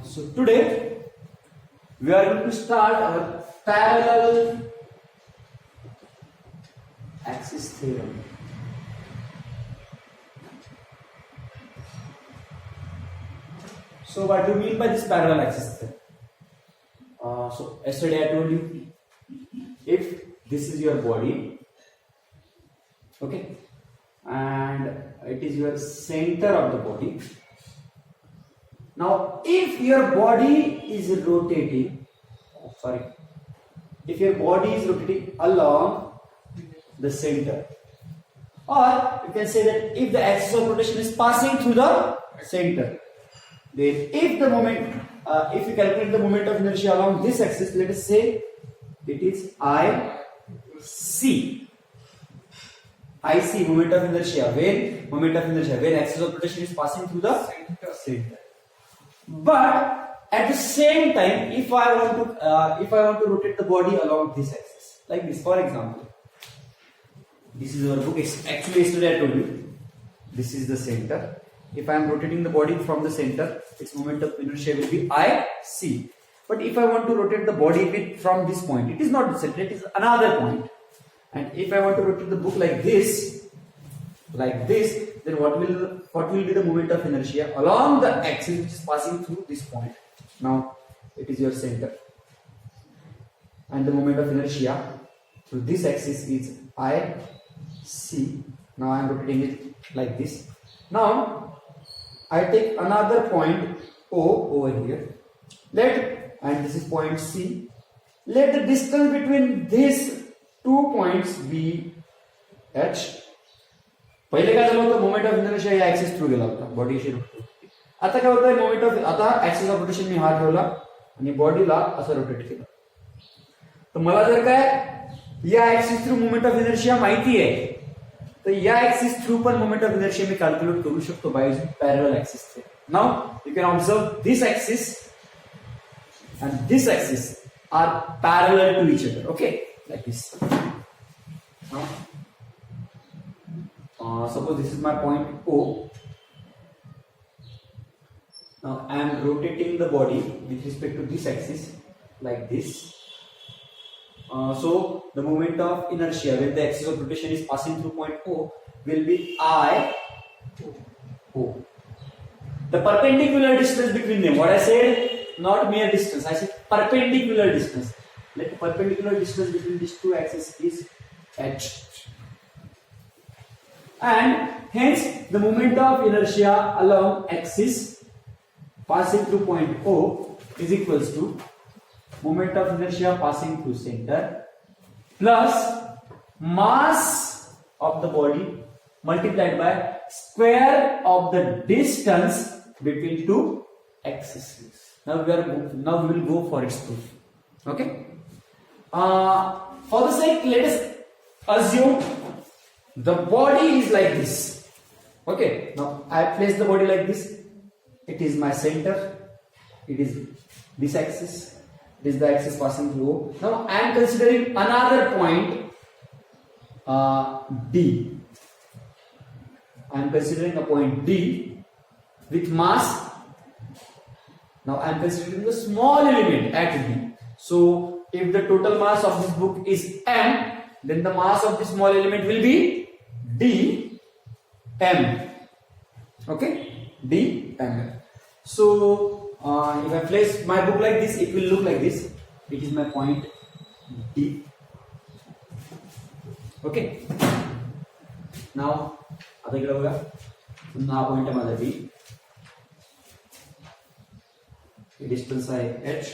So today we are going to start our parallel axis theorem. So what do you mean by this parallel axis theorem? So yesterday I told you, if this is your body, okay, and it is your center of the body. Now, if your body is rotating, if your body is rotating along the center, or you can say that if the axis of rotation is passing through the center, then if the moment, if you calculate the moment of inertia along this axis, let us say it is IC. IC, moment of inertia. When axis of rotation is passing through the center. But at the same time, if I want to rotate the body along this axis, like this, for example, this is our book. Actually, yesterday I told you, this is the center. If I am rotating the body from the center, its moment of inertia will be IC. But if I want to rotate the body from this point, it is not the center, it is another point. And if I want to rotate the book like this, then what will be the moment of inertia along the axis which is passing through this point? Now it is your center, and the moment of inertia through this axis is IC. Now I am rotating it like this. Now I take another point O over here. And this is point C. Let the distance between these 2 points be h. पहिले काय झालं होतं, moment of inertia या axis through गेला होता, बॉडीशी rotate. आता काय होतंय, मोमेंट ऑफ आता ऍक्सिस ऑफ रोटेशन मी हा ठेवला आणि बॉडीला असं रोटेट केलं. तर मला जर काय या axis through moment of inertia माहिती आहे, तर या ऍक्सिस थ्रू पण moment of inertia me calculate करू शकतो by using parallel axis theorem. Now you can observe this axis and this axis are parallel to each other, okay, like this. Now suppose this is my point O. Now I am rotating the body with respect to this axis like this. So the moment of inertia when the axis of rotation is passing through point O will be I O. The perpendicular distance between them, what I said, not mere distance, I said perpendicular distance. Let the perpendicular distance between these two axes is h, and hence the moment of inertia along axis passing through point O is equals to moment of inertia passing through center plus mass of the body multiplied by square of the distance between two axes. Now we will go for its proof. Okay. For the sake, let us assume the body is like this. Okay. Now I place the body like this. It is my center. It is this axis. It is the axis passing through O. Now I am considering another point D. I am considering a point D with mass. Now I am considering the small element at D. So if the total mass of this book is M, then the mass of the small element will be D M. Okay, D M. So if I place my book like this, it will look like this. It is my point D. Okay. Now आता इकडे बघा, हा point आहे माझा D. Distance आहे h.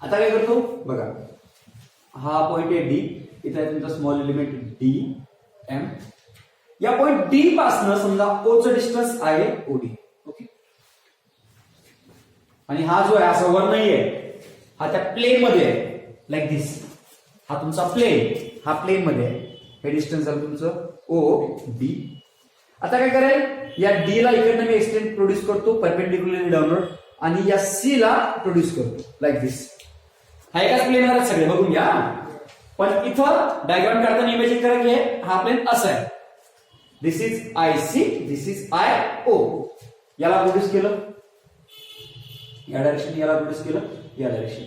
आता काय करतो बघा, हा पॉइंट आहे D, इथे आहे तुमचा स्मॉल एलिमेंट D M. या पॉइंट D पासून समजा O चं डिस्टन्स आहे OD. ओके, आणि हा जो आहे असा वर नाहीये, हा त्या प्लेन मध्ये आहे लाईक दिस. हा तुमचा प्लेन, हा प्लेन मध्ये आहे. हे डिस्टन्स आहे तुमचं OD. आता काय करेल, या D ला इकडनं मी एक्सटेंड प्रोड्यूस करतो परपेंडिक्युलरली डाऊनवर्ड, आणि या C ला प्रोड्यूस करतो लाईक दिस. हा एकाच प्लेनवर सगळे बघून घ्या, पण इथं डायग्राम काढताना इमेजिन करा की हा प्लेन असा आहे. This is IC, this is IO. याला प्रोड्यूस केलं, या डायरेक्शन याला प्रोड्यूस केलं, या डायरेक्शन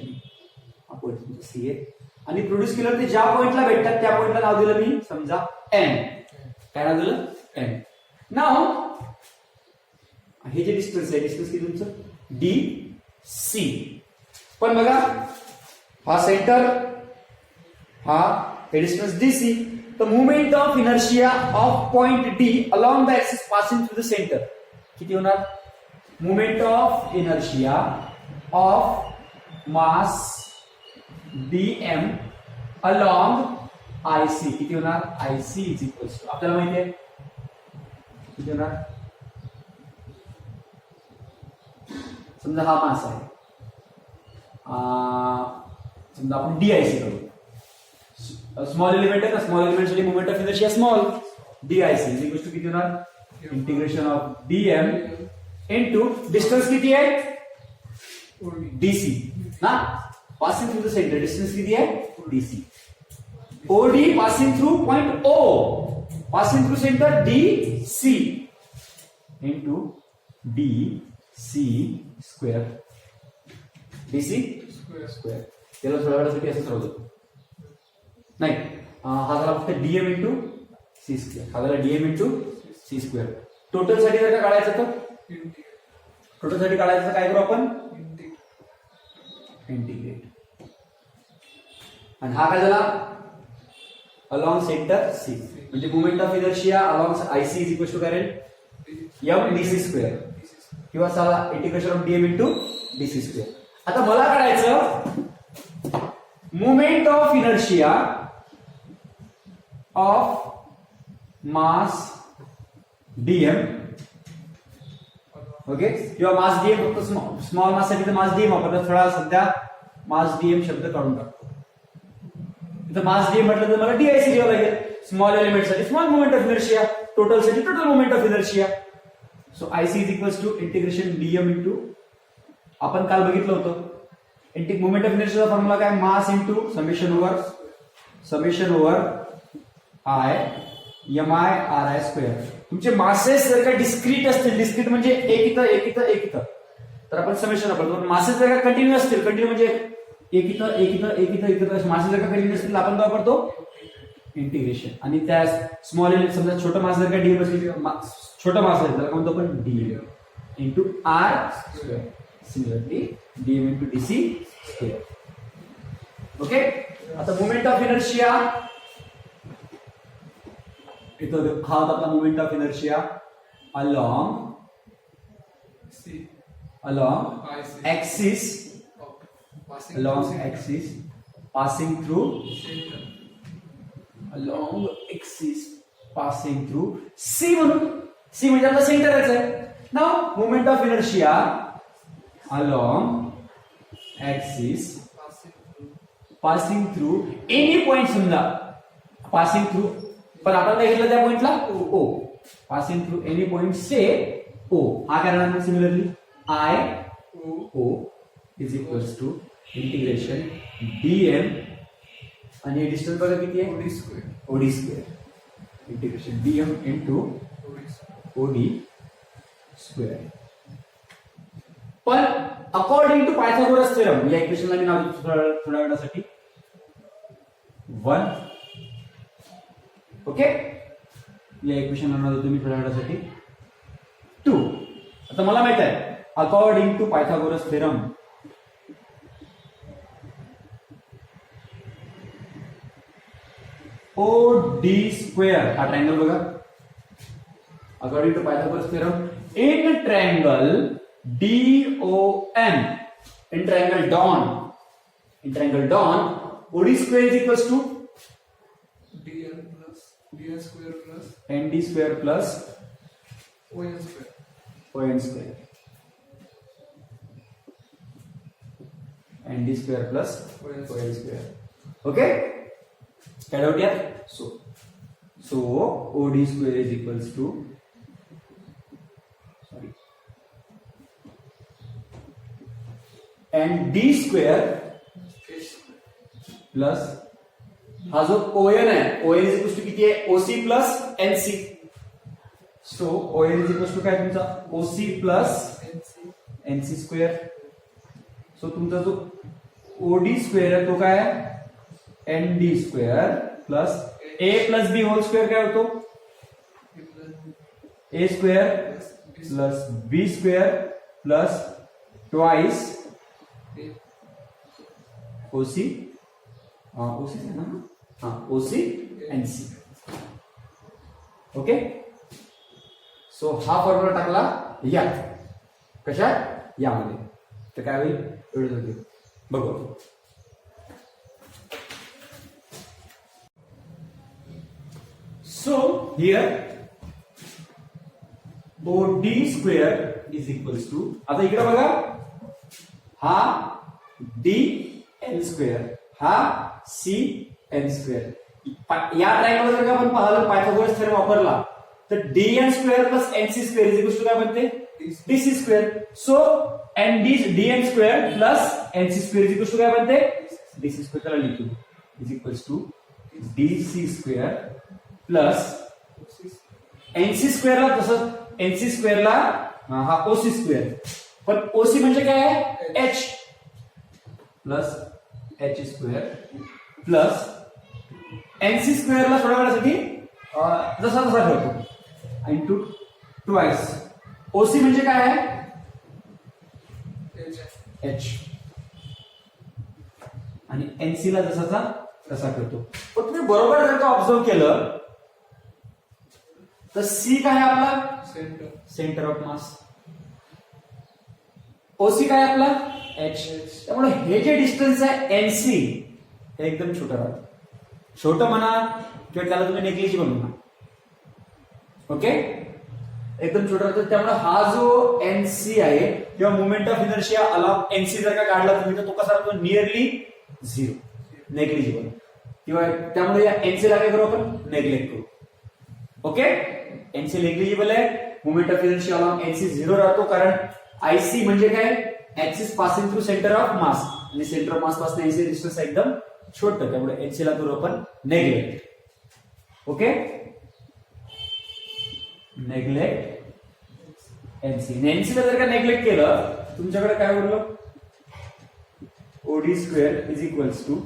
हा पॉईंट तुमचा सी आहे आणि प्रोड्यूस केलं ते ज्या पॉईंटला भेटतात त्या पॉईंटला नाव दिलं मी समजा एन. काय नाव दिलं? एन. नाव हे जे डिस्टन्स आहे, डिस्टन्स किती तुमचं डी सी. पण बघा हा सेंटर, हा distance D C. The moment of inertia of point D along the axis passing through the center किती होणार? Moment of inertia of mass dm along IC किती होणार? IC is equals to आपल्याला माहिती आहे किती होणार? समजा हा मास आहे, समजा आपण DIC करू. स्मॉल एलिमेंट आहे ना, स्मॉल एलिमेंट साठी moment of inertia small. DIC is equal to किती होणार? Integration of dm into distance किती आहे? DC ना, passing through the centre distance किती आहे? DC. OD passing through point O, passing through centre DC into DC square. DC square त्याला थोड्या वेळासाठी असंच राहतो. नाही, हा झाला फक्त डीएम इंटू सी स्क्वेअर, हा झाला DM into C square. Total साठी जर का काढायचं तर टोटल साठी काढायचं तर काय करू आपण? इंटिग्रेट. आणि हा काय झाला? अलॉंग सेंटर सी, म्हणजे moment of inertia along IC is equal to काय राहील? एम डीसी स्क्वेअर किंवा साला integration of DM into DC square. आता मला काढायचं moment of inertia of mass DM, okay, किंवा मास डीएम फक्त स्मॉल मास साठी तर मास डीएम वापरतात. थोडा सध्या मास डीएम शब्द काढून टाकतो. इथं मास डीएम म्हटलं तर मला डीआयसी घ्यावं लागेल. स्मॉल एलिमेंट साठी small moment of inertia, total साठी total moment of inertia. So IC is equals to integration DM into, आपण काल बघितलं होतं मोमेंट ऑफ इनर्शियाचा फॉर्म्युला काय? Mass into summation over I M I R I square. तुमचे masses जर का डिस्क्रीट असतील, डिस्क्रीट म्हणजे एक इथं तर आपण समेशन वापरतो. पण मासेस जर का कंटिन्यू असतील, कंटिन्यू म्हणजे एक इथं मासेस जर का कंटिन्यू असतील आपण काय वापरतो? इंटिग्रेशन. आणि त्या स्मॉल एलिमेंट समजा छोटा मास जर का डीएम असेल, छोटा मास आहे त्याला म्हणतो आपण DM into R square. Similarly DM into DC square. Okay, आता मोमेंट ऑफ इनर्शिया इथं हा होता आपला moment of inertia along axis passing through C म्हणून. C म्हणजे आपला सेंटरच आहे. Now moment of inertia along axis passing through any point, समजा passing through, पण आपण काय घेतलं त्या पॉइंटला? O. Passing through any point से O. हा काय राहणार? Similarly I O is equals to integration dm आणि डिस्टन्स बघा किती आहे? OD square. Integration dm into OD square. पण अकॉर्डिंग टू पायथागोरस थेरम, या इक्वेशनला मी नाव थोड्या वेळासाठी 1. ओके, या इक्वेशनला नाव देतो मी थोड्या वेळासाठी 2. आता मला माहित आहे according to Pythagoras theorem OD square, हा ट्रायंगल बघा. According to Pythagoras theorem in triangle DON, in triangle dawn, OD square is equals to dn square plus ND square plus ON square. ND square plus ON square. Okay? Get out here. So OD square is equals to, and D square plus हा जो ON है, ON is equal to किती आहे? OC plus NC. So ON is equal to काय तुमचा? OC plus NC square so तुमचा जो OD square आहे तो काय आहे N D square plus A plus B whole square काय होतो A square plus B square plus twice OC OC है ना हाँ OC N C okay so हा फॉर्म्युला टाकला यात कशात यामध्ये तर काय होईल एवढं होईल बघू so here OD square is equals to आता इकडे बघा हा डी एन स्क्वेअर हा सी एन स्क्वेअर या ट्रायंगल जर का आपण पाहिलं पायथागोरस थेरम वापरला तर D N square plus N C square is equals to काय बनते D C square so N D N square plus N C square is equals to काय बनते डी सी स्क्वेअर त्याला लिहितो is equals to D C square plus NC स्क्वेअरला तसं NC स्क्वेअरला हा OC square पण OC म्हणजे काय आहे H plus H square plus NC स्क्वेअरला थोड्या वेळासाठी जसा तसा ठेवतो इंटू ट्वाइस ओसी म्हणजे काय आहे एच आणि एनसी ला जसाचा तसा ठेवतो पण तुम्ही बरोबर जर का ऑब्झर्व केलं तर सी काय आहे आपला सेंटर ऑफ मास ओसी काय आपला एच त्यामुळे हे जे डिस्टन्स आहे एनसी हे एकदम छोटं राहतं छोटं म्हणा किंवा त्याला तुम्ही नेग्लिजिबल म्हणा ओके एकदम छोटं राहतं त्यामुळे हा जो एनसी आहे किंवा movement of inertia along NC जर का काढला तुम्ही तर तो कसा राहतो नियरली झिरो नेग्लिजिबल किंवा त्यामुळे या एनसी ला काय करू आपण नेग्लेक्ट करू ओके एनसी नेग्लिजिबल आहे movement of inertia along NC zero राहतो कारण आयसी म्हणजे काय axis passing through centre of mass आणि सेंटर ऑफ मास पासून एनसी डिस्टन्स एकदम छोटं त्यामुळे एनसी ला करू आपण neglect okay neglect NC NC ला जर का नेग्लेक्ट केलं तुमच्याकडे काय उरलं OD square is equals to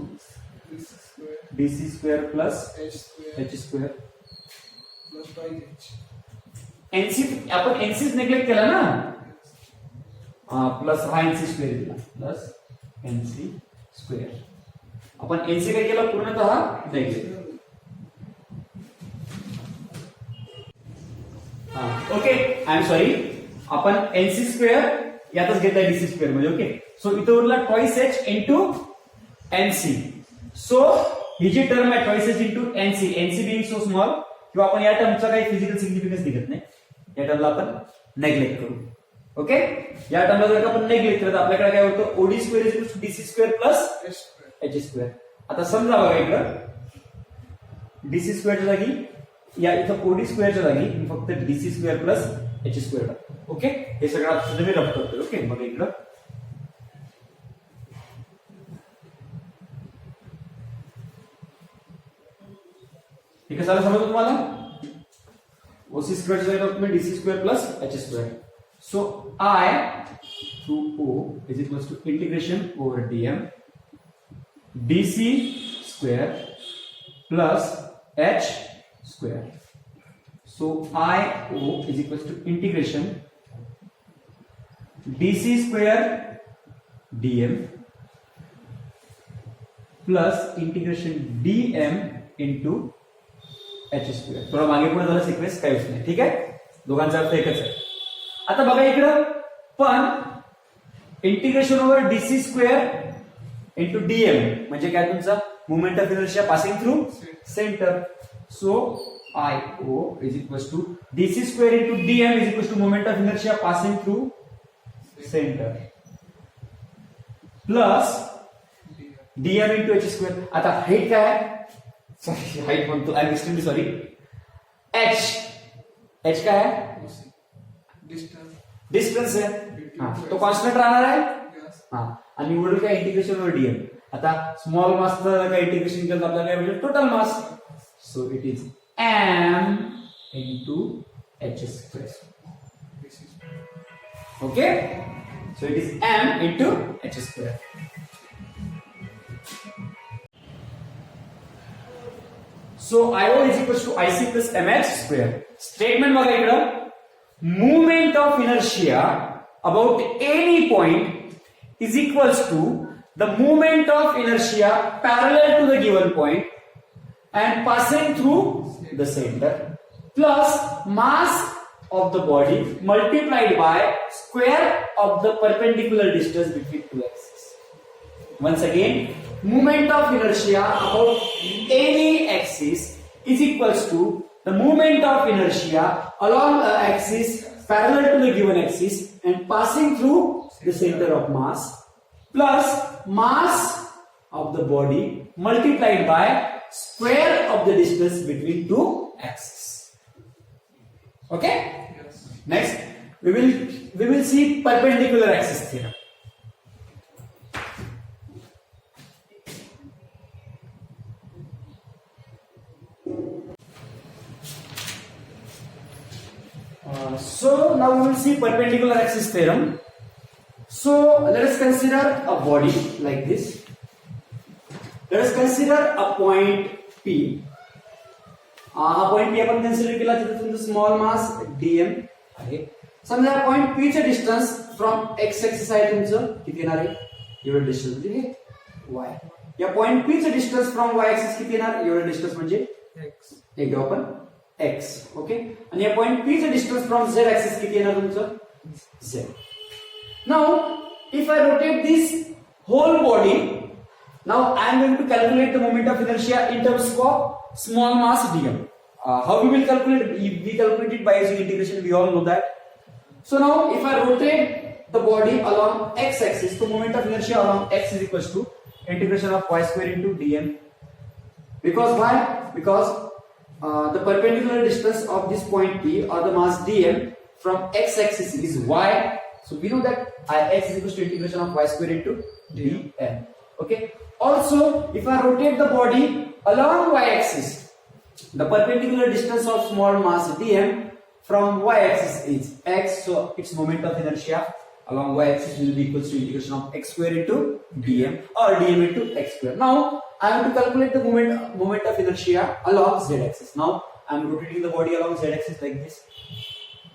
DC square plus H square NC आपण एनसीच नेग्लेक्ट केला ना प्लस हा एनसी स्क्वेअर दिला प्लस एनसी स्क्वेअर आपण एनसी काय केला पूर्णतः neglect okay I'm sorry आपण एनसी स्क्वेअर यातच घेतलाय डीसी स्क्वेअर म्हणजे ओके सो इथं उरला twice H into NC so ही जी टर्म आहे twice H into NC NC being so small किंवा आपण या टर्मचा काही फिजिकल सिग्निफिकन्स दिसत नाही या टर्मला आपण नेग्लेक्ट करू ओके या टर्मला जर का आपण नेग्लेक्ट केलं तर आपल्याकडे काय होतं OD square is to DC square plus H square आता समजा बघा इकडं डीसी स्क्वेअरच्या जागी या इथं ओडी स्क्वेअरच्या जागी मी फक्त DC square plus H square okay हे सगळं सुद्धा मी रफ करतोय ओके बघा इकडं ठीक आहे समजलं तुम्हाला ओसी स्क्वेअर च्या जागी तुम्ही DC square plus H square so I through O is equals to integration over DM DC square plus H square so I O is equals to integration DC square DM plus integration DM into H square थोडं मागे पुढे झालं sequence काहीच नाही ठीक आहे दोघांचा अर्थ एकच आहे आता बघा इकडं पण integration over DC square into DM म्हणजे काय तुमचा movement of inertia passing through centre so I O is equals to DC square into DM is equals to movement of inertia passing through centre plus DM into H square आता height काय आहे sorry height म्हणतो I am extremely sorry H H काय आहे distance आहे तो constant राहणार आहे हा आणि उरलं काय इंटिग्रेशन वर डीएम आता स्मॉल मासचं काय इंटिग्रेशन केलं आपल्याला काय म्हणजे total mass so it is M into H square okay So it is m into h square. So IO is equals to IC plus mh square. Statement बघा इकडं, movement of inertia about any point is equals to the movement of inertia parallel to the given point and passing through the center plus mass of the body multiplied by square of the perpendicular distance between two axes. Once again, movement of inertia about any axis is equals to the movement of inertia along the axis parallel to the given axis and passing through the center of mass plus mass of the body multiplied by square of the distance between two axes. Okay? Yes. Next, we will see perpendicular axis theorem. So now we will see perpendicular axis theorem. So let us consider a body like this. Let us consider a point P. हा point P आपण consider केला, तिथे तुमचं small mass dm आहे. समजा या point P चे distance from x axis आहे तुमचं किती येणार आहे, एवढं डिस्टन्स म्हणजे हे y. या पॉइंट P चे डिस्टन्स फ्रॉम y एक्सिस किती येणार, एवढं डिस्टन्स म्हणजे X. एक घेऊ आपण x. ओके, आणि या पॉइंट P चे डिस्टन्स फ्रॉम z एक्सिस किती येणार तुमचं z. Now if I rotate this whole body, now I am going to calculate the moment of inertia in terms of small mass dm. How we will calculate? We calculate it by using integration. We all know that. So now, if I rotate the body along x-axis, the moment of inertia along x is equals to integration of y square into dm. Because why? Because the perpendicular distance of this point P or the mass dm from x-axis is y. So we know that x is equals to integration of y square into dm. Okay. Also, if I rotate the body along y-axis, the perpendicular distance of small mass dm from y-axis is x, so its moment of inertia along y-axis will be equals to integration of x square into dm or dm into x square. Now I have to calculate the moment of inertia along z-axis. Now I am rotating the body along z-axis like this.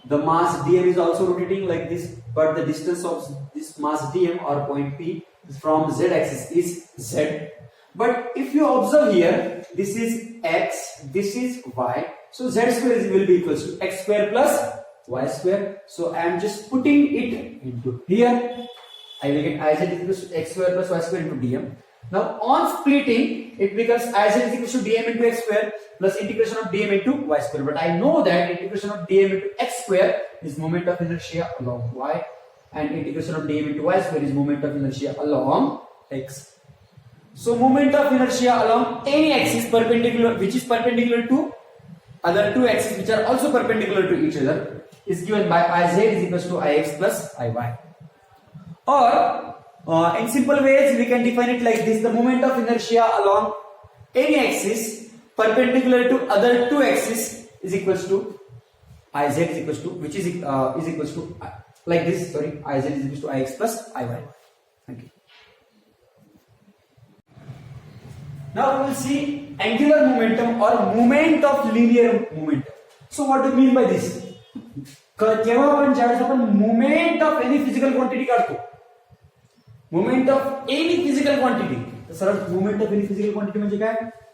The mass dm is also rotating like this, but the distance of this mass dm or point P from z-axis is z. But if you observe here, this is x, this is y, so z square will be equals to x square plus y square. So I am just putting it into here. I will get iz is equals to x square plus y square into dm. Now on splitting, it becomes iz is equals to dm into x square plus integration of dm into y square. But I know that integration of dm into x square is moment of inertia along y, and integration of dm into y square is moment of inertia along x. So moment of inertia along any axis perpendicular, which is perpendicular to other two axes which are also perpendicular to each other, is given by iz is equals to ix plus iy. Or in simple ways we can define it like this: the moment of inertia along any axis perpendicular to other two axes is equals to iz is equals to, which is equals to like this. Sorry, iz is equals to ix plus iy. Thank you. Now we will see angular momentum or moment of linear momentum. So what do you mean by this? जेव्हा आपण ज्यावेळेस आपण moment of any physical quantity काढतो, moment of any physical quantity, तर सरळ moment of any physical quantity म्हणजे काय,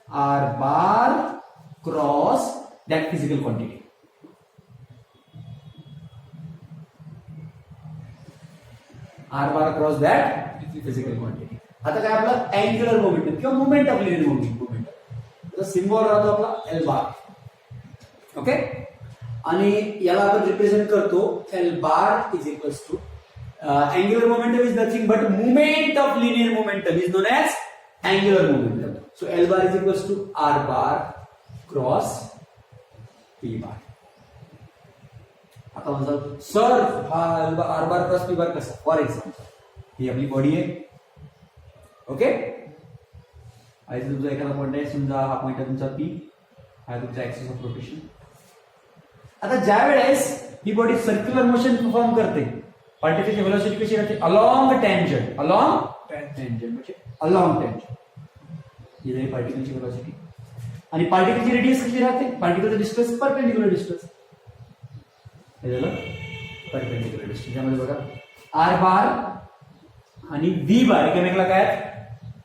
R bar cross that physical quantity. R bar cross that physical quantity. आता काय आपला अँग्युलर मोमेंटम किंवा मोमेंट ऑफ लिनियर मोमेंटम, तर सिम्बॉल राहतो आपला एल बार. ओके, आणि याला आपण रिप्रेझेंट करतो L bar is equals to angular momentum is nothing but moment of linear momentum is known as angular momentum. So L bar is equals to R bar cross P bar. आता म्हणतात sir हा R bar cross P bar कसा, for example ही आपली body आहे. Okay, आणि तुमचा एखादा point आहे, समजा हा पॉइंट आहे तुमचा पी, हा तुमचा ऍक्सिस ऑफ रोटेशन. आता ज्या वेळेस ही बॉडी सर्क्युलर मोशन परफॉर्म करते पार्टिकलची व्हेलॉसिटी कशी राहते अलॉंग टँजंट म्हणजे अलॉंग टँजंट ही झाली पार्टिकलची व्हेलॉसिटी आणि पार्टिकलची रेडियस कशी राहते पार्टिकलचं डिस्टन्स परपेंडिक्युलर डिस्टन्स हे झालं परपेंडिक्युलर डिस्टन्स त्यामध्ये बघा आर बार आणि व्ही बार एकमेकाला काय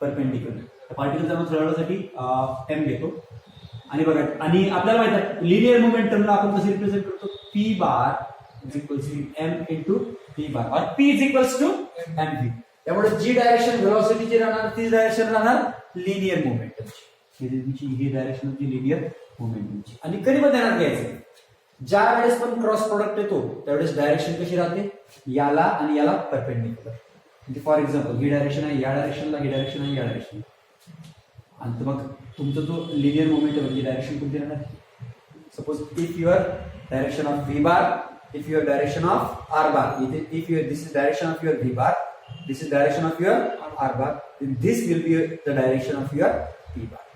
परपेंडिक्युलर पार्टिकलचा आपण थोड्या वेळासाठी एम घेतो आणि बघा आणि आपल्याला माहित आहे लिनियर मोमेंटमला आपण कसं रिप्रेझेंट करतो P bar is equals to M into P bar और P is equals to M V त्यामुळे जी डायरेक्शन व्हेलॉसिटीची राहणार ती डायरेक्शन राहणार लिनियर मोमेंटमची ही डायरेक्शन होती लिनियर मोमेंटमची आणि कधी पण ध्यानात घ्यायचं ज्या वेळेस पण क्रॉस प्रोडक्ट येतो त्यावेळेस डायरेक्शन कशी राहते याला आणि याला परपेंडिक्युलर म्हणजे फॉर एक्झाम्पल ही डायरेक्शन आहे या डायरेक्शनला ही डायरेक्शन आहे या डायरेक्शन आणि मग तुमचा जो लिनियर मोमेंटम म्हणजे डायरेक्शन कोणती राहणार suppose if your direction of V bar if your direction of R bar if your this is direction of your V bar this is direction of your R bar this will be the direction of your V bar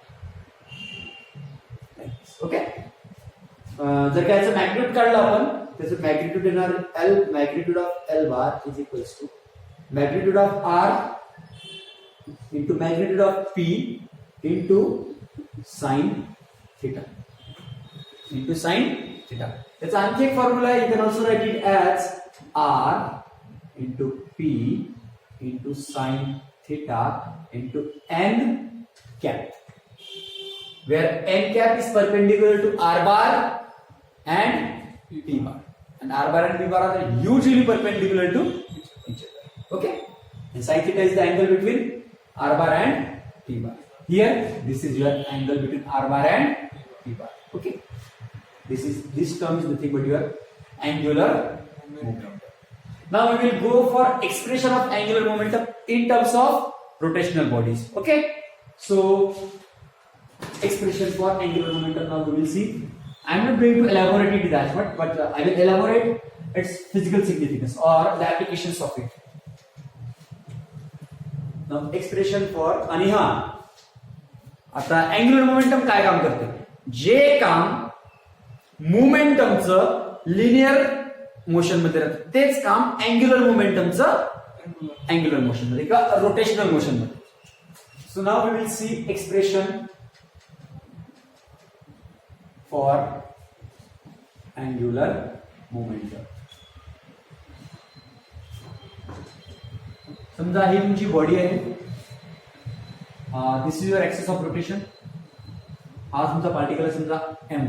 okay जर काय याचं magnitude काढलं आपण त्याचं magnitude येणार L magnitude of L bar is equals to magnitude of R into magnitude of P into sine theta into sine theta त्याचा आणखी एक फॉर्म्युला आहे you can also write it as R into P into sine theta into N cap where n cap is perpendicular to r bar and p bar and r bar and p bar are usually perpendicular to each other okay and sin theta is the angle between r bar and p bar here this is your angle between r bar and p bar okay this term is nothing but your angular momentum now we will go for expression of angular momentum in terms of rotational bodies okay so expression for angular momentum now we will see I am not going to elaborate it that much but I will elaborate its physical significance or the applications of it now expression for आणि हा आता angular momentum काय काम करते जे काम मोमेंटमचं linear motion मध्ये राहतं तेच काम अँग्युलर मोमेंटमचं अँग्युलर मोशन मध्ये किंवा रोटेशनल मोशन मध्ये so now we will see expression for angular momentum समजा ही तुमची बॉडी आहे this is your axis of rotation हा तुमचा पार्टिकल आहे समजा M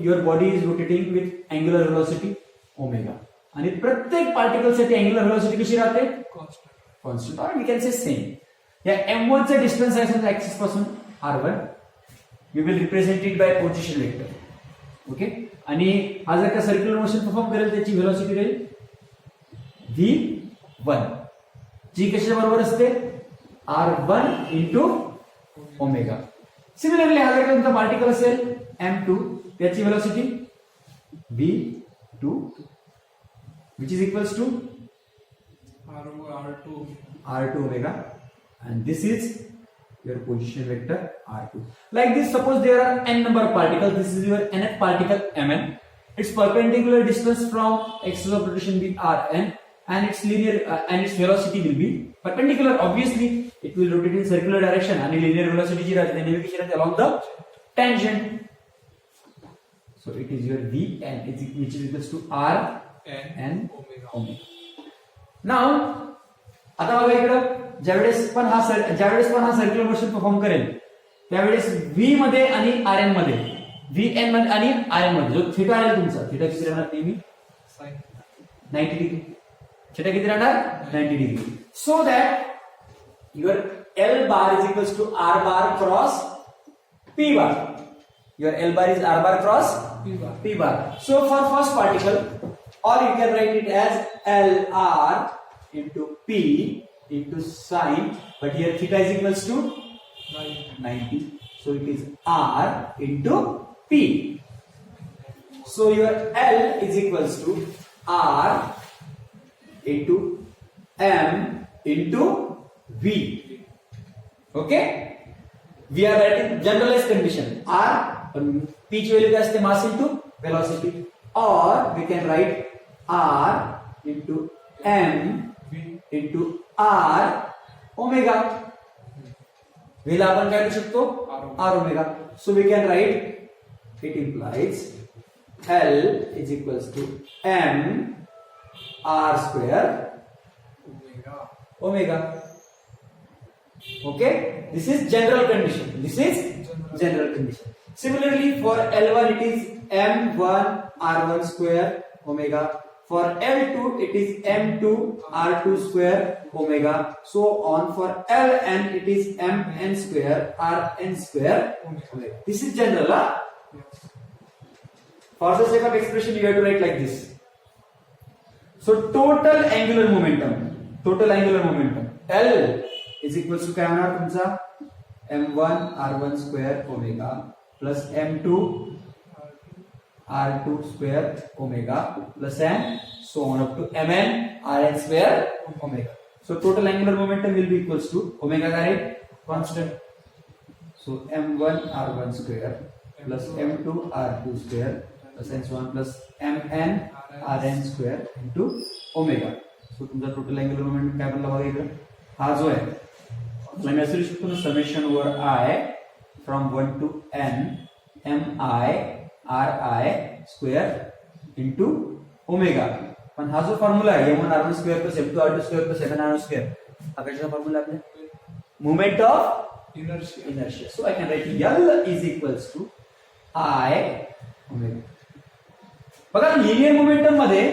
your body is rotating with angular velocity omega आणि प्रत्येक पार्टिकल साठी अँग्युलर व्हेलॉसिटी कशी राहते कॉन्स्टंट और वी कॅन से सेम या m1 चे डिस्टन्स आहे समजा एक्सिस पासून r1 we will represent it by position vector okay आणि हा जर का सर्क्युलर मोशन परफॉर्म करेल त्याची व्हेलॉसिटी राहील v1 जी कशा बरोबर असते r1 into ओमेगा सिमिलरली हा जर का तुमचा पार्टिकल असेल m2 त्याची velocity v2 which is equals to r2 omega and this is your position vector r2 like this suppose there are n number of particles this is your nth particle mn its perpendicular distance from axis of rotation will rn and its linear and its velocity will be perpendicular obviously it will rotate in circular direction and linear velocity ji rahte navigation rahte along the tangent so it is your v and which is equals to r n omega now आता बघा इकडं ज्यावेळेस पण हा circular motion perform करेल त्यावेळेस v मध्ये आणि rn मध्ये vn मध्ये आणि rn मध्ये जो थीटा आहे तुमचा थीटा किती राहणार नेहमी 90 डिग्री थीटा किती राहणार 90 degree so that your l bar is equals to r bar cross p bar your l bar is r bar cross p bar so for first particle or you can write it as lr into p into sine but here theta is equals to 90 so it is r into p so your l is equals to r into m into v okay we are writing generalized condition r p ची value काय असते मास into velocity or we can write r into m into r omega. V ला आपण काय लिहू शकतो r omega. So we can write it implies L is equals to m r square omega. Okay, this is general condition. This is general condition. Similarly, for L1 it is m1 r1 square omega. For L2 it is m2 r2 square omega. So on. For Ln it is mn square rn square omega. This is general. For the sake of expression, you have to write like this. So total angular momentum L is equals to काय होणार तुमचा m1 r1 square omega plus m2 r2 square omega plus and so on up to mn rn square omega. So total angular momentum will be equals to omega का constant. So m1 r1 square plus m2 r2 square plus and so on plus mn rn square into omega. So तुमचा total angular momentum काय बनला बघा इकडे हा जो आहे आपला मी असं लिहू शकतो ना summation over I from 1 to n mi ri square into omega. पण हा जो फॉर्म्युला आहे m1 r1 square plus m2 r2 square plus mn r square हा कशाचा फॉर्म्युला आपला moment of inertia. So I can write L is equals to I omega. बघा linear momentum मध्ये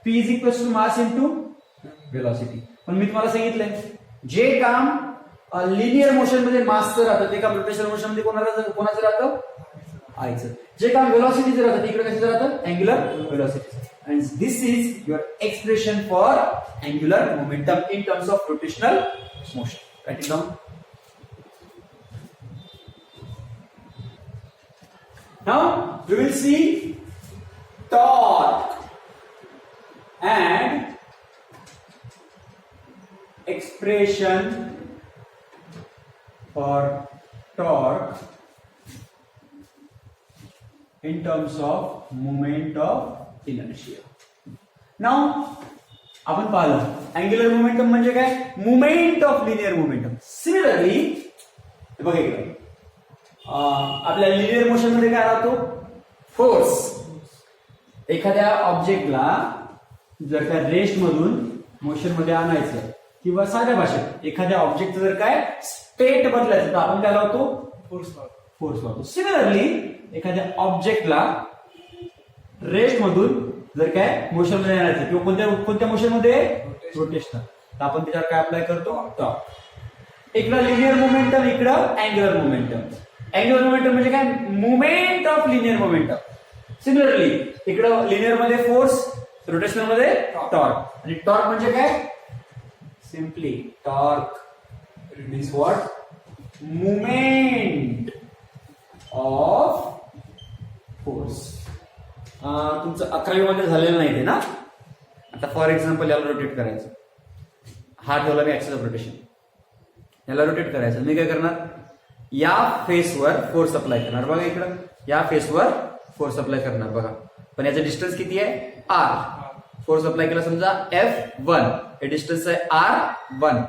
p is equals to mass into velocity. पण मी तुम्हाला सांगितलंय जे काम लिनियर मोशन मध्ये मासचं राहतं ते काम रोटेशनल मोशन मध्ये कोणाचं राहतं आयचं. जे काम वेलोसिटीचं राहतं ते इकडे कशाचं राहतं angular velocity. And this is your expression for angular momentum in terms of rotational motion. Write it down. Now we will see torque and expression for torque in terms of moment of inertia. Now आपण पाहिलं angular momentum म्हणजे काय moment of linear momentum. Similarly बघा इकडे आपल्या linear motion मध्ये काय राहतो फोर्स. एखाद्या ऑब्जेक्टला जर का रेस्ट मधून मोशन मध्ये आणायचं किंवा साध्या भाषेत एखाद्या ऑब्जेक्टचं जर काय स्टेट बदलायचं तर आपण काय लावतो फोर्स लावतो. सिमिलरली एखाद्या ऑब्जेक्टला रेस्ट मधून जर काय मोशन मध्ये आणायचं किंवा कोणत्या मोशन मध्ये रोटेशनल तर आपण त्याच्यावर काय अप्लाय करतो टॉर्क. इकडं लिनियर मोमेंटम इकडं अँग्युलर मोमेंटम. अँग्युलर मोमेंटम म्हणजे काय movement of linear momentum. Similarly इकडं लिनियर मध्ये फोर्स रोटेशनल मध्ये टॉर्क. आणि टॉर्क म्हणजे काय simply torque means what movement of force. तुमचं 11वी मध्ये झालेलं नाही ते ना. आता फॉर एक्झाम्पल याला रोटेट करायचं हा ठेवला मी ऍक्सिस ऑफ रोटेशन याला रोटेट करायचं मी काय करणार या फेसवर फोर्स अप्लाय करणार. बघा इकडं या फेसवर फोर्स अप्लाय करणार बघा. पण याचा डिस्टन्स किती आहे r. फोर्स अप्लाय केला समजा F1 हे डिस्टन्स आहे R1.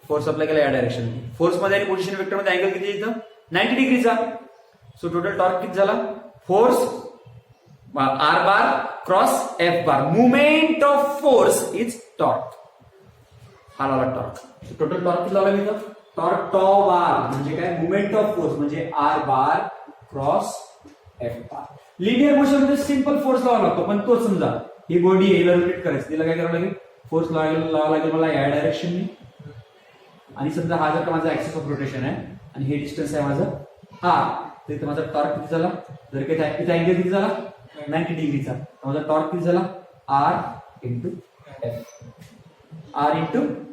फोर्स अप्लाय केला या डायरेक्शन. फोर्स मध्ये आणि पोझिशन वेक्टर मध्ये अँगल किती येतं 90 डिग्रीचा. सो टोटल टॉर्क किती झाला force R bar cross F bar. Movement of force is torque. हा लावला टॉर्क. टोटल टॉर्क किती लावला मी इथं टॉर्क टॉ बार म्हणजे काय मुवमेंट ऑफ फोर्स म्हणजे R bar cross F bar. Linear motion मध्ये सिंपल फोर्स लावावा लागतो पण तो समजा ही बॉडी आहे हिला रोटेट करायचं तिला काय करावं लागेल फोर्स लावावा लागेल मला या डायरेक्शननी. आणि समजा हा जर का माझा ऍक्सिस ऑफ रोटेशन आहे आणि हे डिस्टन्स आहे माझं R तर इथं माझा टॉर्क किती झाला जर काही इथं अँगल किती झाला 90 डिग्रीचा. माझा टॉर्क किती झाला R into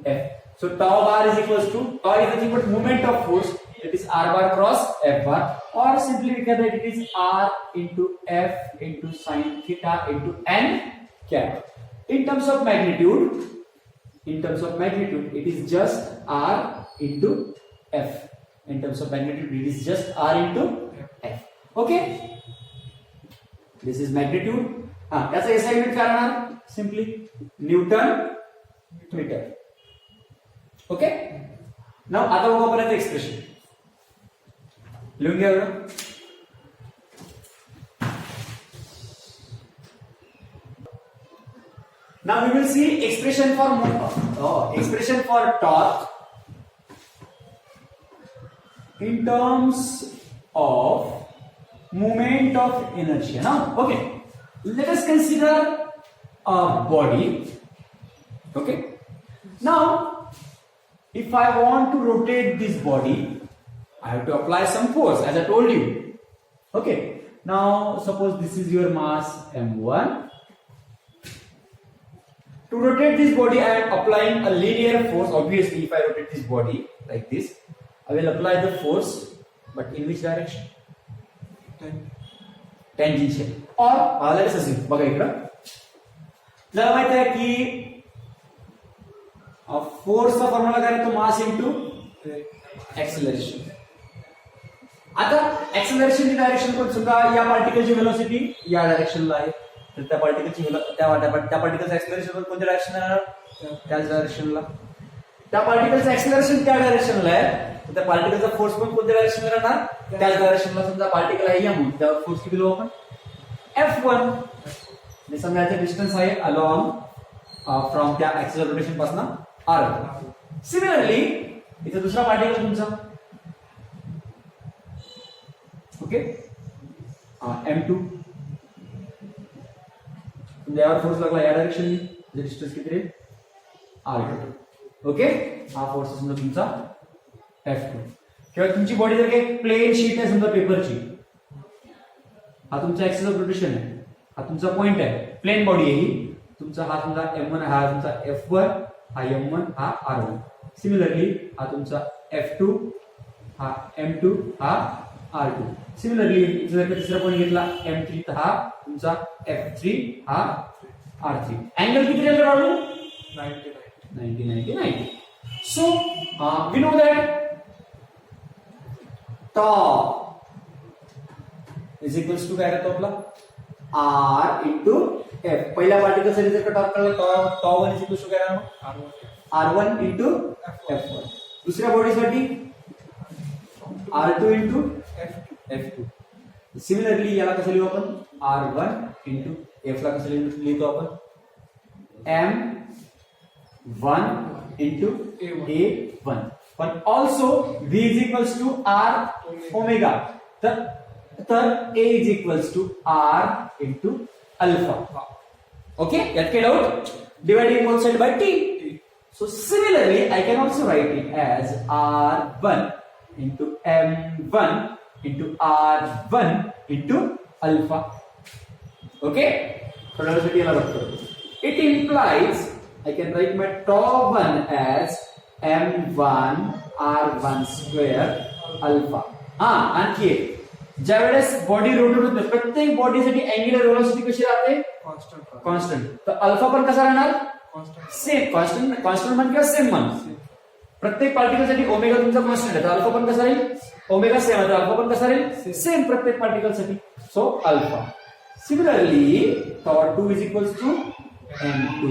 F. So tau bar is equals to tau is nothing but moment of force. It is R bar cross F bar, or simply we can write it is R into F into sin theta into n cap. In terms of magnitude, it is just R into F. In terms of magnitude, it is just R into F. Okay. This is magnitude. याचा SI unit काय राहणार simply Newton metre. Okay. नाव आता बघू आपण याचं expression. लिहून घ्या बरं. Now we will see expression for torque in terms of moment of inertia. Now, okay, let us consider a body. Okay. Now, if I want to rotate this body, I have to apply some force, as I told you. Okay. Now, suppose this is your mass m1. To rotate this body, I am applying a linear force. Obviously, if I rotate this body like this, I will apply the force, but in which direction? Tangential. Or let us assume, बघा इकडं. जरा माहित आहे की फोर्सचा formula काय आहे? तो mass into acceleration. आता एक्सेलरेशनची डायरेक्शन पण समजा या पार्टिकलची व्हेलॉसिटी या डायरेक्शनला आहे. तर त्या पार्टिकलची त्या पार्टिकलचं एक्सेलरेशन कोणत्या डायरेक्शन आहे? त्याच डायरेक्शनला. त्या पार्टिकलचं एक्सेलरेशन त्या डायरेक्शनला आहे, तर त्या पार्टिकलचा फोर्स पण कोणत्या डायरेक्शनला राहणार? त्याच डायरेक्शनला. समजा पार्टिकल आहे m, त्यावर फोर्स किती लिहू आपण? F1. म्हणजे समजा याचं डिस्टन्स आहे अलॉंग फ्रॉम त्या ऍक्सिलर रोटेशन पासून r1. सिमिलरली इथे दुसरा पार्टिकल तुमचा, ओके, m2. यावर फोर्स लागला या डायरेक्शननी, डिस्टन्स किती रे? r2. ओके. हा फोर्स समजा तुमचा F2. किंवा तुमची बॉडी जर काही प्लेन शीट आहे समजा पेपरची, हा तुमचा ऍक्सिस ऑफ रोटेशन आहे, हा तुमचा पॉइंट आहे, प्लेन बॉडी आहे ही तुमचा. हा समजा m1, हा तुमचा F1, हा m1, हा r1. सिमिलरली हा तुमचा F2, हा m2, हा r2. सिमिलरली जर का तिसरा पॉइंट घेतला m3, तर हा तुमचा F3, हा r3. अँगल किती राहिला Balu? 90. So we know that torque is equals to काय राहतो आपला? r into f. पहिल्या पार्टिकल साठी जर का टॉर्क काढला, tau1 is equals to काय राहणार? r1 into f1. दुसऱ्या बॉडी साठी r2 into f2. सिमिलरली याला कसं लिहू आपण? r1 into f ला कसं लिहितो आपण? m1 into a1. पण also v is equals to r omega. तर a is equals to r into alpha. Okay, यात काय doubt? Dividing both side by t. So similarly, I can also write it as r1 into m1 into r1 into alpha. Okay, थोड्यासाठी याला रद्द करतो. It implies I can write my tau1 as m1 r1 square alpha. आणखी एक, ज्या वेळेस body rotate होते प्रत्येक बॉडीसाठी अँग्युलर व्हेलॉसिटी कशी राहते? कॉन्स्टंट. तर अल्फा पण कसा राहणार? सेम. कॉन्स्टंट म्हण किंवा सेम म्हण. प्रत्येक पार्टिकल साठी ओमेगा तुमचा कॉन्स्टंट आहे, तर अल्फा पण कसा राहील? ओमेगा सेम आहे, तर अल्फा पण कसा राहील? सेम प्रत्येक पार्टिकल साठी. So alpha. Similarly tau2 is equals to m2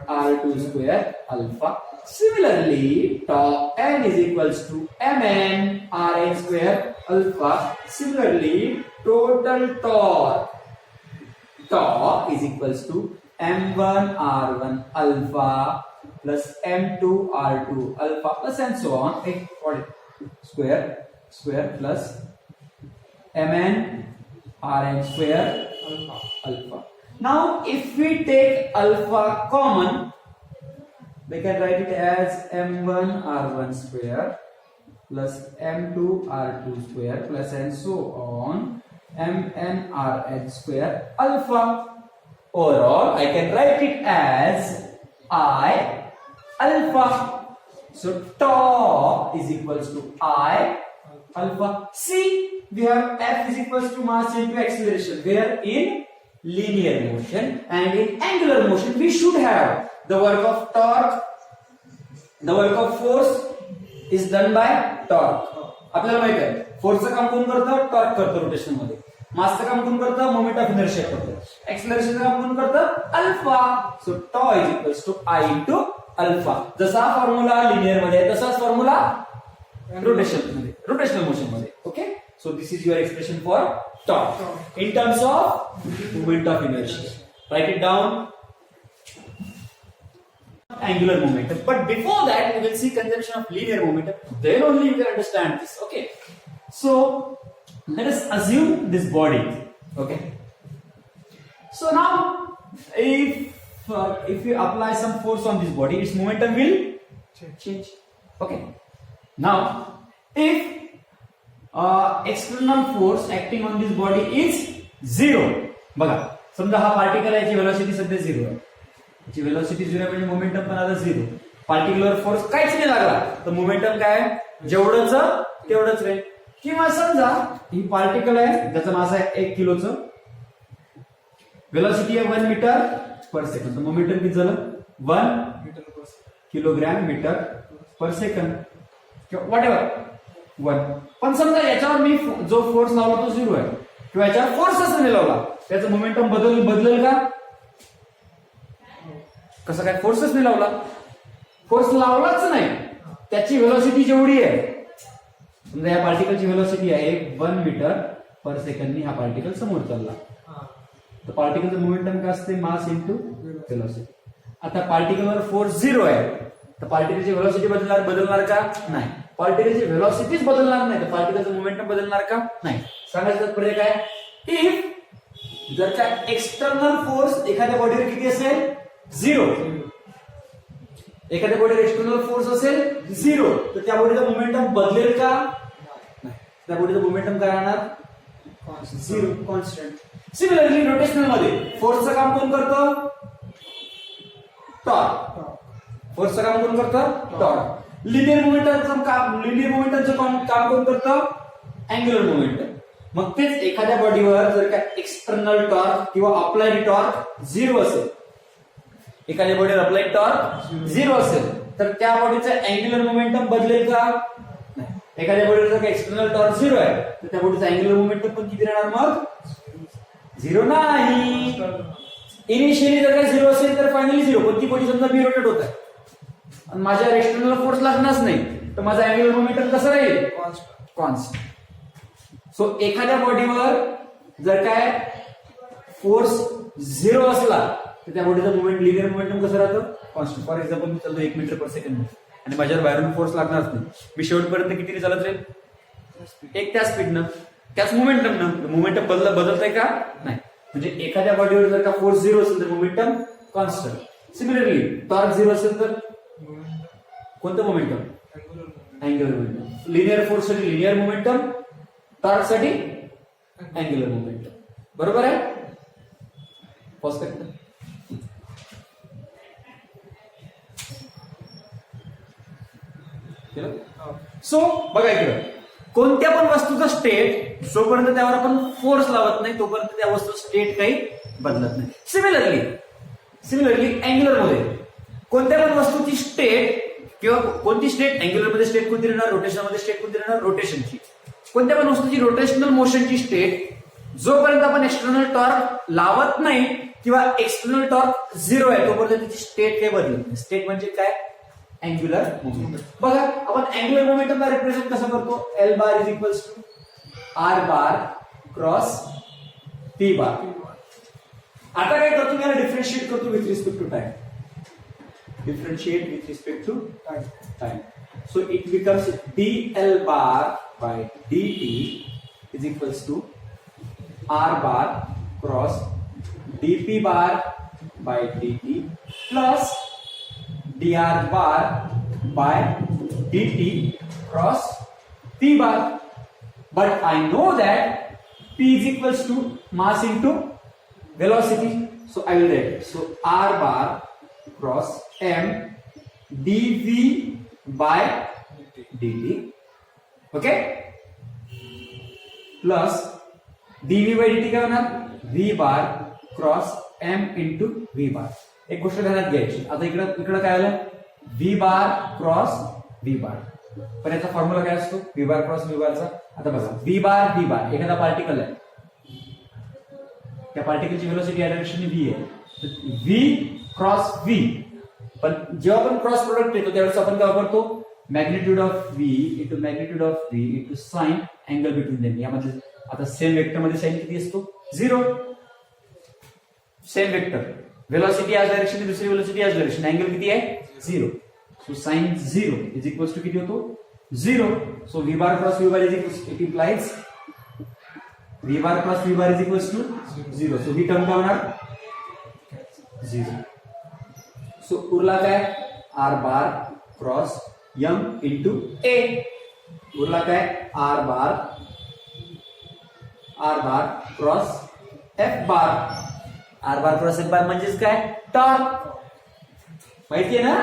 r2 square alpha. Similarly, tau n is equals to mn rn square alpha. Similarly, total torque is equals to m1 r1 alpha plus m2 r2 alpha plus and so on. Square plus mn rn square alpha. Now, if we take alpha common, we can write it as m1 r1 square plus m2 r2 square plus and so on mn rn square alpha. Overall, I can write it as I alpha. So tau is equals to I alpha. See, we have F is equals to mass into acceleration, where in linear motion and in angular motion we should have the work of torque, the work of force is done by torque. आपल्याला माहित आहे फोर्सचं काम कोण करतं? Torque करतो rotation मध्ये. मासचं काम कोण करतं, मोमेंट ऑफ इनर्शिया करतं. एक्सेलरेशनचं काम कोण करतं, alpha. So tau is equals to I into alpha. जसा फॉर्म्युला लिनियर मध्ये आहे तसाच फॉर्म्युला रोटेशनल मोशन मध्ये. Okay, so this is your expression for tau in terms of moment of inertia. Write it down. Angular momentum. But before that, we will see consumption of linear momentum. Then only you can understand this. Okay. So let us assume this body. Okay. So now, if you apply some force on this body, its momentum will change. Okay. Now, if external force acting on this body is 0. बघा, समजा हा particle आहे, याची velocity सध्या 0 आहे. याची velocity 0 आहे म्हणजे मोमेंटम पण आता 0. पार्टिक्युलर फोर्स काहीच नाही लागला तर मोमेंटम काय जेवढंच तेवढंच राहील. किंवा समजा ही पार्टिकल आहे, ज्याचं मास आहे 1 किलोचं, व्हेलॉसिटी आहे 1 मीटर पर सेकंड, तर मोमेंटम किती झालं 1 किलोग्रॅम मीटर पर सेकंड किंवा व्हॉट एव्हर 1. पण समजा याच्यावर मी जो फोर्स लावला तो 0 आहे किंवा याच्यावर फोर्सच नाही लावला, त्याचं मोमेंटम बदलेल का, कसं काय, फोर्सच नाही लावला, फोर्स लावलाच नाही, त्याची व्हेलॉसिटी जेवढी आहे, समजा या पार्टिकलची व्हेलॉसिटी आहे 1 मीटर पर सेकंडनी हा पार्टिकल समोर चालला, तर पार्टिकलचं मोमेंटम काय असते, मास इंटू व्हेलॉसिटी. आता पार्टिकलवर फोर्स 0 आहे तर पार्टिकलची व्हेलॉसिटी बदलणार का, नाही. पार्टिकलची व्हेलॉसिटीच बदलणार नाही तर पार्टिकलचं मोमेंटम बदलणार का, नाही. सांगायचं तात्पर्य काय, इफ जर का एक्सटर्नल फोर्स एखाद्या बॉडीवर किती असेल 0, एखाद्या बॉडीवर एक्सटर्नल फोर्स असेल 0, तर त्या बॉडीचं मोमेंटम बदलेल का, नाही. त्या बॉडीचं मोमेंटम काय राहणार, 0, कॉन्स्टंट. सिमिलरली रोटेशनल मध्ये फोर्सचं काम कोण करतं, टॉर्क. फोर्सचं काम कोण करतं, टॉर्क. लिनियर मोमेंटमचं काम कोण करतं, अँग्युलर मोमेंटम. मग तेच एखाद्या बॉडीवर जर का एक्सटर्नल टॉर्क किंवा अप्लाइड टॉर्क 0 असेल, एखाद्या बॉडीवर अप्लाइड टॉर्क 0 असेल तर त्या बॉडीचं अँग्युलर मोमेंटम बदलेल का, नाही. एखाद्या बॉडीवर जर का एक्सटर्नल टॉर्क 0 आहे तर त्या बॉडीचं अँग्युलर मोमेंटम पण किती राहणार, मग 0 नाही. इनिशियली जर का 0 असेल तर फायनली 0, पण ती बॉडी समजा बी रोटेट होत आहे आणि माझ्या एक्सटर्नल फोर्स लागणारच नाही तर माझा अँग्युलर मोमेंटम कसं राहील, कॉन्स्टंट. सो एखाद्या बॉडीवर जर काय फोर्स 0 असला तर त्या बॉडीचं मोमेंट लिनियर मोमेंटम कसं राहतं, कॉन्स्टंट. फॉर एक्झाम्पल मी चालतो 1 मीटर पर सेकंड आणि माझ्यावर बाहेरून फोर्स लागणारच नाही, मी शेवटपर्यंत किती चालत राहील, त्याच स्पीडनं, त्याच मोमेंटमनं. मोमेंटम बदलतंय का, नाही. म्हणजे एखाद्या बॉडीवर जर का फोर्स 0 असेल तर मोमेंटम कॉन्स्टंट. सिमिलरली टॉर्क 0 असेल तर कोणतं momentum, angular momentum. Linear force साठी लिनियर मोमेंटम, टॉर्क साठी अँग्युलर मोमेंटम. बरोबर आहे, पॉज करता. सो बघा इकडं, कोणत्या पण वस्तूचा स्टेट जोपर्यंत त्यावर आपण फोर्स लावत नाही तोपर्यंत त्या वस्तूचं स्टेट काही बदलत नाही. सिमिलरली अँग्युलर मध्ये कोणत्या पण वस्तूची स्टेट किंवा कोणती स्टेट, अँग्युलर मध्ये स्टेट कोणती राहणार, रोटेशनल मध्ये स्टेट कोणती राहणार, रोटेशनची. कोणत्या पण वस्तूची रोटेशनल मोशनची स्टेट जोपर्यंत आपण एक्सटर्नल टॉर्क लावत नाही किंवा एक्सटर्नल टॉर्क 0 आहे तोपर्यंत त्याची स्टेट काही बदलत नाही. स्टेट म्हणजे काय, अँग्युलर मोमेंटम. बघा आपण अँग्युलर मोमेंटमला रिप्रेझेंट कसं करतो, L bar is equals to R bar cross P bar. आता काय करतो, मी याला डिफरन्शिएट करतो with respect to time. Differentiate with respect to time. So it becomes dl bar by dt is equals to r bar cross dp bar by dt plus dr bar by dt cross p bar. But I know that p is equals to mass into velocity. So I will write, so r bar cross m dv by dt, okay, plus dv by dt काय होणार, v bar cross m into v bar. एक गोष्ट ध्यानात घ्यायची, आता इकडं काय आलं, v bar cross v bar, पण याचा फॉर्म्युला काय असतो, v bar cross v bar चा. आता बघा v bar एखादा पार्टिकल आहे, त्या पार्टिकलची व्हेलॉसिटी या डायरेक्शनने v आहे. तर v क्रॉस v. पण जेव्हा आपण क्रॉस प्रोडक्ट येतो त्यावेळेस आपण काय वापरतो? Magnitude of v into magnitude of v into sine angle between them. यामध्ये आता सेम वेक्टर मध्ये साइन किती असतो? 0. सेम वेक्टर, वेलोसिटी याच डायरेक्शन, दुसरी वेलोसिटी याच डायरेक्शन, अँगल किती आहे? 0. So sine 0 is equals to किती होतो? 0. So v bar cross v bar is equals, it implies v bar cross v bar is equals to 0. So ही term काय होणार? 0. सो उरला काय? r bar cross m into a. उरला काय? r bar cross f bar. r bar cross f bar म्हणजेच काय? Torque. माहितीये ना?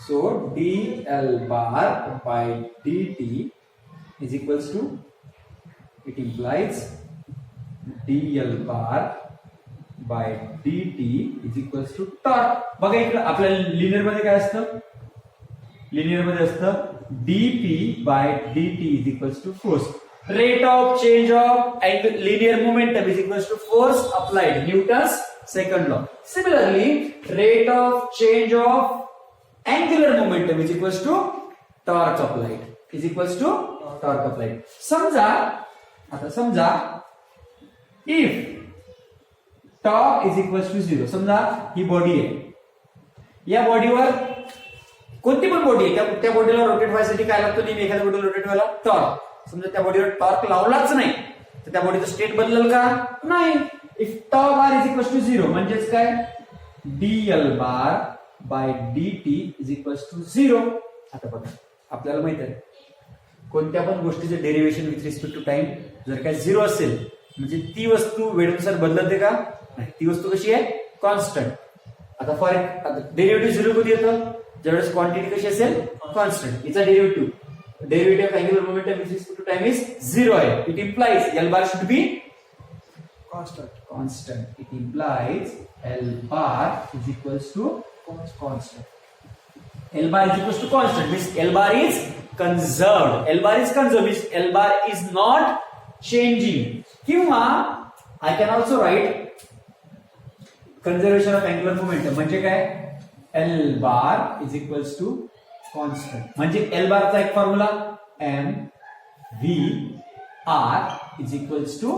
So dl bar by dt is equals to, it implies dl bar by dt is equals to torque. बघा इकडे आपल्याला linear मध्ये काय असतं? लिनियर मध्ये असतं dp by dt is equals to force. Rate of change of linear momentum is equals to force applied, Newton's second law. Similarly, rate of change of angular momentum is equals to torque applied, is equals to torque applied. समजा, आता समजा if torque is equals to 0, समजा ही body आहे, या बॉडीवर कोणती पण body आहे त्या बॉडीला रोटेट व्हायसाठी काय लागतो? नेहमी एखाद्या बॉडीला रोटेट व्हायला टॉर्क. समजा त्या बॉडीवर टॉर्क लावलाच नाही तर त्या बॉडीचं स्टेट बदलेल का? नाही. If torque bar is equals to 0 म्हणजेच काय? dl bar by dt is equals to 0. आता बघा आपल्याला माहित आहे कोणत्या पण गोष्टीचे derivation with respect to time जर काय 0 असेल म्हणजे ती वस्तू वेळेनुसार बदलते का? नाही. ती वस्तू कशी आहे? कॉन्स्टंट. आता फॉर डेरिव्हेटिव्ह 0 कधी येतं? ज्यावेळेस क्वांटिटी कशी असेल? Constant. It's a derivative of angular momentum with respect to time is 0 आहे. It implies L bar should be constant. It implies L bar is equals to constant. L bar is equals to constant means L bar is conserved. L bar is conserved means L bar is not changing. किंवा I can also write conservation of angular momentum म्हणजे काय? L bar is equals to constant. म्हणजे L bar चा एक formula m v r is equals to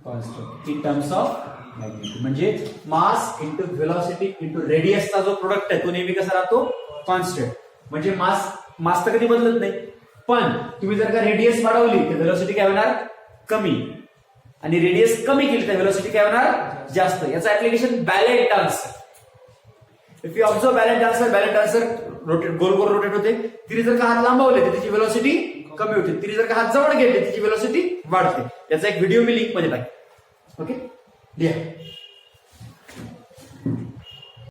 constant in terms of magnitude. म्हणजे mass into velocity into रेडियसचा जो product आहे तो नेहमी कसा राहतो? कॉन्स्टंट. म्हणजे मास तर कधी बदलत नाही, पण तुम्ही जर का रेडियस वाढवली तर व्हेलॉसिटी काय होणार? कमी. आणि रेडियस कमी केली तर व्हेलॉसिटी काय होणार? जास्त. याचं application ballot dancer. If you observe ballot dancer rotate, goal goal rotate होते. तिने जर का हात लांबवले तर तिची व्हेलॉसिटी कमी होते, तिने जर का हात जवळ गेले तिची व्हेलॉसिटी वाढते. याचा एक व्हिडिओ मी लिंक मध्ये टाकेन. ओके, लिहा.